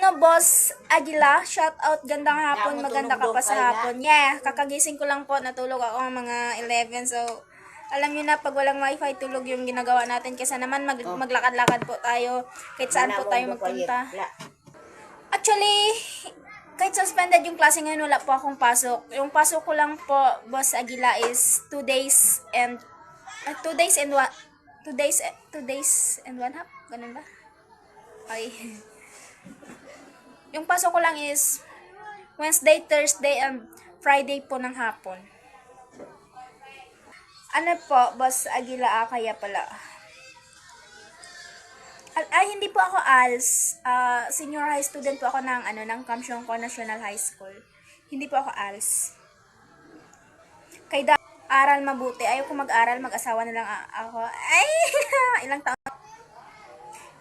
Ano, Boss Aguila, shout out, gandang hapon, maganda ka pa sa hapon. Yeah, kakagising ko lang po, natulog ako mga 11, so alam niyo na pag walang wifi, tulog yung ginagawa natin kasi naman maglakad-lakad po tayo kahit saan po tayo magpunta. Actually, kahit suspended yung klase ngayon, wala po akong pasok. Yung pasok ko lang po, Boss Aguila, is 2 days and 2 days and 1 half, ganun ba? Ay. Yung pasok ko lang is Wednesday, Thursday, and Friday po ng hapon. Ano po, Boss Aguila, kaya pala. Ay, hindi po ako ALS. Senior high student po ako ng Kamsyongko National High School. Hindi po ako ALS. Kaya aral mabuti. Ayaw ko mag-aral, mag-asawa na lang ako. Ay, ilang taon.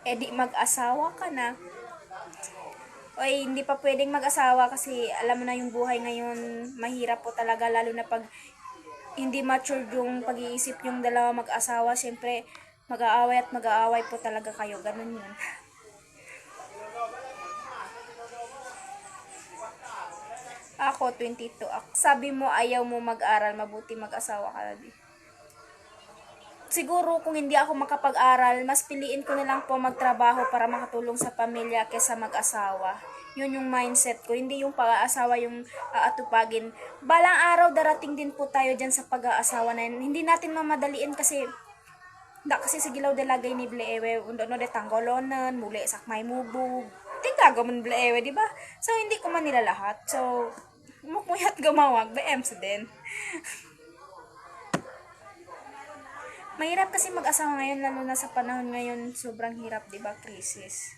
Di mag-asawa ka na. Oy, hindi pa pwedeng mag-asawa kasi alam mo na yung buhay ngayon, mahirap po talaga, lalo na pag hindi mature yung pag-iisip yung dalawa mag-asawa, syempre mag-aaway at mag-aaway po talaga kayo, ganun yun. Ako, 22 ako. Sabi mo ayaw mo mag-aral, mabuti mag-asawa ka na di. Siguro kung hindi ako makapag-aral, mas piliin ko na lang po magtrabaho para makatulong sa pamilya kaysa mag-asawa. Yun yung mindset ko, hindi yung pag-aasawa yung aatupagin. Balang araw darating din po tayo dyan sa pag-aasawa na yun. Hindi natin mamadaliin kasi sa gilaw de lagay ni Bleewe, undo no de tanggolonan, muli sakmay mubog. Tinggago man Bleewe, di ba? So hindi ko man nila lahat. So mukmuyat gumawag, BM sa din. Mahirap kasi mag-asawa ngayon, lalo na sa panahon ngayon, sobrang hirap, di ba? Krisis.